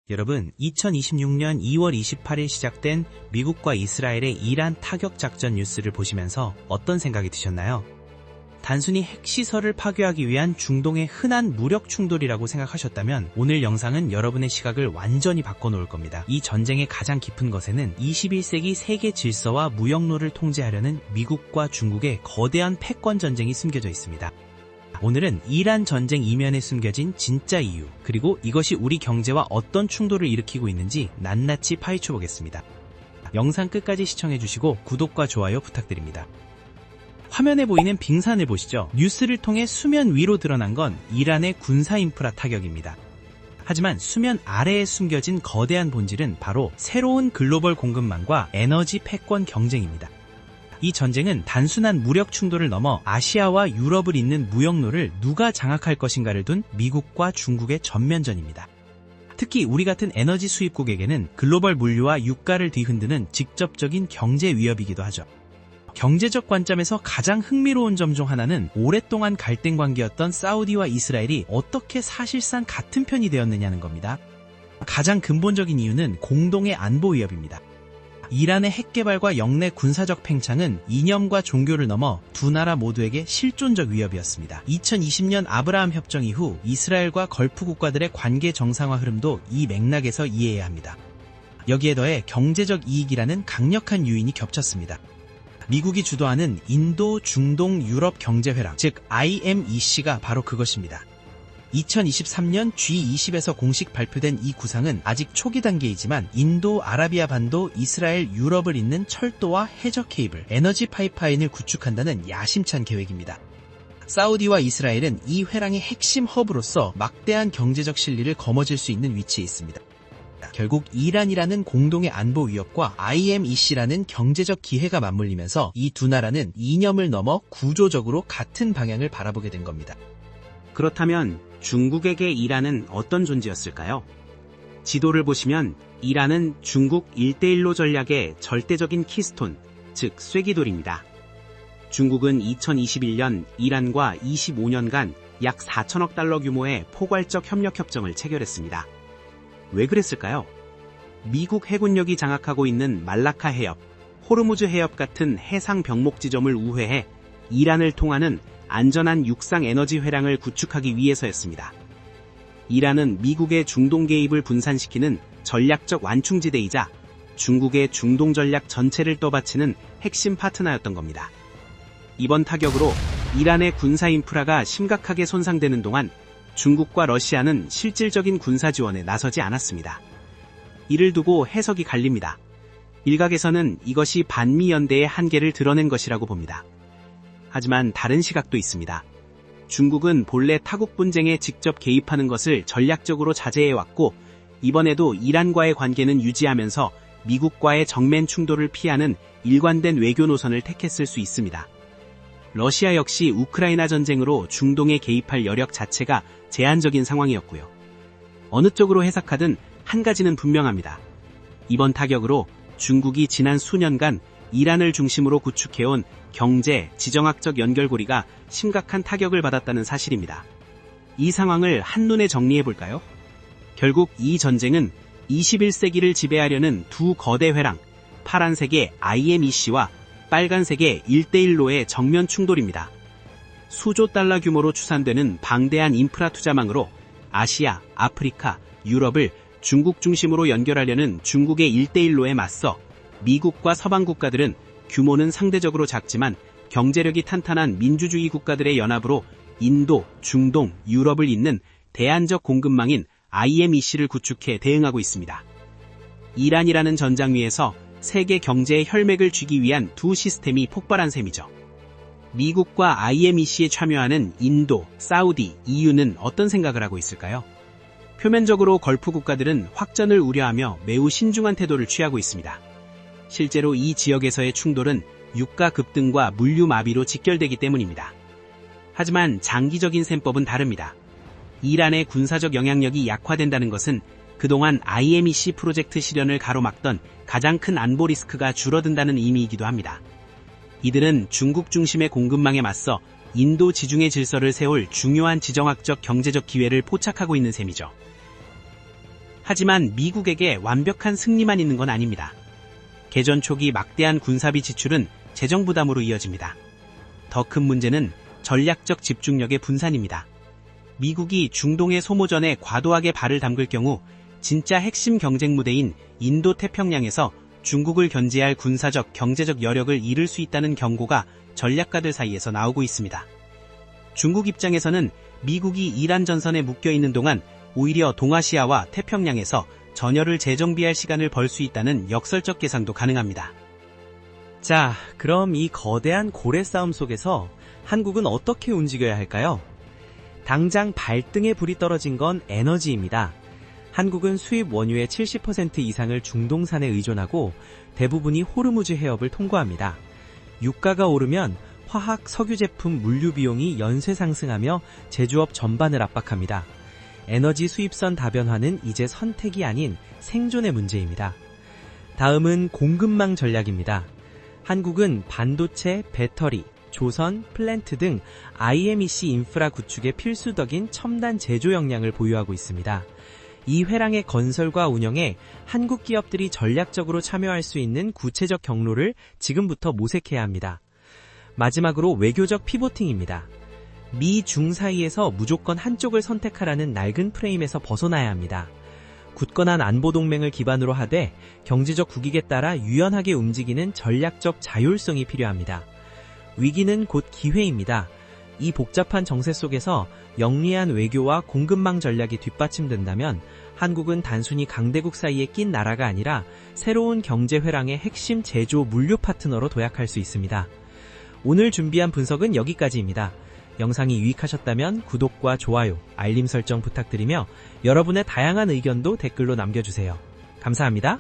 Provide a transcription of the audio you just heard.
여러분, 2026년 2월 28일 시작된 미국과 이스라엘의 이란 타격 작전 뉴스를 보시면서 어떤 생각이 드셨나요? 단순히 핵시설을 파괴하기 위한 중동의 흔한 무력 충돌이라고 생각하셨다면 오늘 영상은 여러분의 시각을 완전히 바꿔놓을 겁니다. 이 전쟁의 가장 깊은 것에는 21세기 세계 질서와 무역로를 통제하려는 미국과 중국의 거대한 패권 전쟁이 숨겨져 있습니다. 오늘은 이란 전쟁 이면에 숨겨진 진짜 이유, 그리고 이것이 우리 경제와 어떤 충돌을 일으키고 있는지 낱낱이 파헤쳐 보겠습니다. 영상 끝까지 시청해주시고 구독과 좋아요 부탁드립니다. 화면에 보이는 빙산을 보시죠. 뉴스를 통해 수면 위로 드러난 건 이란의 군사 인프라 타격입니다. 하지만 수면 아래에 숨겨진 거대한 본질은 바로 새로운 글로벌 공급망과 에너지 패권 경쟁입니다. 이 전쟁은 단순한 무력 충돌을 넘어 아시아와 유럽을 잇는 무역로를 누가 장악할 것인가를 둔 미국과 중국의 전면전입니다. 특히 우리 같은 에너지 수입국에게는 글로벌 물류와 유가를 뒤흔드는 직접적인 경제 위협이기도 하죠. 경제적 관점에서 가장 흥미로운 점 중 하나는 오랫동안 갈등 관계였던 사우디와 이스라엘이 어떻게 사실상 같은 편이 되었느냐는 겁니다. 가장 근본적인 이유는 공동의 안보 위협입니다. 이란의 핵개발과 영내 군사적 팽창은 이념과 종교를 넘어 두 나라 모두에게 실존적 위협이었습니다. 2020년 아브라함 협정 이후 이스라엘과 걸프 국가들의 관계 정상화 흐름도 이 맥락에서 이해해야 합니다. 여기에 더해 경제적 이익이라는 강력한 요인이 겹쳤습니다. 미국이 주도하는 인도, 중동, 유럽 경제회랑, 즉 IMEC가 바로 그것입니다. 2023년 G20에서 공식 발표된 이 구상은 아직 초기 단계이지만 인도, 아라비아 반도, 이스라엘, 유럽을 잇는 철도와 해적 케이블, 에너지 파이프라인을 구축한다는 야심찬 계획입니다. 사우디와 이스라엘은 이 회랑의 핵심 허브로서 막대한 경제적 실리를 거머쥘 수 있는 위치에 있습니다. 결국 이란이라는 공동의 안보 위협과 IMEC라는 경제적 기회가 맞물리면서 이 두 나라는 이념을 넘어 구조적으로 같은 방향을 바라보게 된 겁니다. 그렇다면 중국에게 이란은 어떤 존재였을까요? 지도를 보시면 이란은 중국 1대1로 전략의 절대적인 키스톤, 즉 쐐기돌입니다. 중국은 2021년 이란과 25년간 약 4천억 달러 규모의 포괄적 협력 협정을 체결했습니다. 왜 그랬을까요? 미국 해군력이 장악하고 있는 말라카 해협, 호르무즈 해협 같은 해상 병목 지점을 우회해 이란을 통하는 안전한 육상 에너지 회랑을 구축하기 위해서였습니다. 이란은 미국의 중동 개입을 분산시키는 전략적 완충지대이자 중국의 중동 전략 전체를 떠받치는 핵심 파트너였던 겁니다. 이번 타격으로 이란의 군사 인프라가 심각하게 손상되는 동안 중국과 러시아는 실질적인 군사 지원에 나서지 않았습니다. 이를 두고 해석이 갈립니다. 일각에서는 이것이 반미 연대의 한계를 드러낸 것이라고 봅니다. 하지만 다른 시각도 있습니다. 중국은 본래 타국 분쟁에 직접 개입하는 것을 전략적으로 자제해왔고 이번에도 이란과의 관계는 유지하면서 미국과의 정면 충돌을 피하는 일관된 외교 노선을 택했을 수 있습니다. 러시아 역시 우크라이나 전쟁으로 중동에 개입할 여력 자체가 제한적인 상황이었고요. 어느 쪽으로 해석하든 한 가지는 분명합니다. 이번 타격으로 중국이 지난 수년간 이란을 중심으로 구축해온 경제, 지정학적 연결고리가 심각한 타격을 받았다는 사실입니다. 이 상황을 한눈에 정리해볼까요? 결국 이 전쟁은 21세기를 지배하려는 두 거대 회랑, 파란색의 IMEC와 빨간색의 1대1로의 정면 충돌입니다. 수조 달러 규모로 추산되는 방대한 인프라 투자망으로 아시아, 아프리카, 유럽을 중국 중심으로 연결하려는 중국의 1대1로에 맞서 미국과 서방 국가들은 규모는 상대적으로 작지만 경제력이 탄탄한 민주주의 국가들의 연합으로 인도, 중동, 유럽을 잇는 대안적 공급망인 IMEC를 구축해 대응하고 있습니다. 이란이라는 전장 위에서 세계 경제의 혈맥을 쥐기 위한 두 시스템이 폭발한 셈이죠. 미국과 IMEC에 참여하는 인도, 사우디, EU는 어떤 생각을 하고 있을까요? 표면적으로 걸프 국가들은 확전을 우려하며 매우 신중한 태도를 취하고 있습니다. 실제로 이 지역에서의 충돌은 유가 급등과 물류 마비로 직결되기 때문입니다. 하지만 장기적인 셈법은 다릅니다. 이란의 군사적 영향력이 약화된다는 것은 그동안 IMEC 프로젝트 실현을 가로막던 가장 큰 안보 리스크가 줄어든다는 의미이기도 합니다. 이들은 중국 중심의 공급망에 맞서 인도 지중해 질서를 세울 중요한 지정학적 경제적 기회를 포착하고 있는 셈이죠. 하지만 미국에게 완벽한 승리만 있는 건 아닙니다. 개전 초기 막대한 군사비 지출은 재정 부담으로 이어집니다. 더 큰 문제는 전략적 집중력의 분산입니다. 미국이 중동의 소모전에 과도하게 발을 담글 경우 진짜 핵심 경쟁 무대인 인도 태평양에서 중국을 견제할 군사적, 경제적 여력을 잃을 수 있다는 경고가 전략가들 사이에서 나오고 있습니다. 중국 입장에서는 미국이 이란 전선에 묶여있는 동안 오히려 동아시아와 태평양에서 전열을 재정비할 시간을 벌 수 있다는 역설적 계산도 가능합니다. 자, 그럼 이 거대한 고래 싸움 속에서 한국은 어떻게 움직여야 할까요? 당장 발등에 불이 떨어진 건 에너지입니다. 한국은 수입 원유의 70% 이상을 중동산에 의존하고 대부분이 호르무즈 해협을 통과합니다. 유가가 오르면 화학, 석유 제품, 물류 비용이 연쇄 상승하며 제조업 전반을 압박합니다. 에너지 수입선 다변화는 이제 선택이 아닌 생존의 문제입니다. 다음은 공급망 전략입니다. 한국은 반도체, 배터리, 조선, 플랜트 등 IMEC 인프라 구축의 필수덕인 첨단 제조 역량을 보유하고 있습니다. 이 회랑의 건설과 운영에 한국 기업들이 전략적으로 참여할 수 있는 구체적 경로를 지금부터 모색해야 합니다. 마지막으로 외교적 피보팅입니다. 미, 중 사이에서 무조건 한쪽을 선택하라는 낡은 프레임에서 벗어나야 합니다. 굳건한 안보동맹을 기반으로 하되 경제적 국익에 따라 유연하게 움직이는 전략적 자율성이 필요합니다. 위기는 곧 기회입니다. 이 복잡한 정세 속에서 영리한 외교와 공급망 전략이 뒷받침된다면 한국은 단순히 강대국 사이에 낀 나라가 아니라 새로운 경제 회랑의 핵심 제조 물류 파트너로 도약할 수 있습니다. 오늘 준비한 분석은 여기까지입니다. 영상이 유익하셨다면 구독과 좋아요, 알림 설정 부탁드리며 여러분의 다양한 의견도 댓글로 남겨주세요. 감사합니다.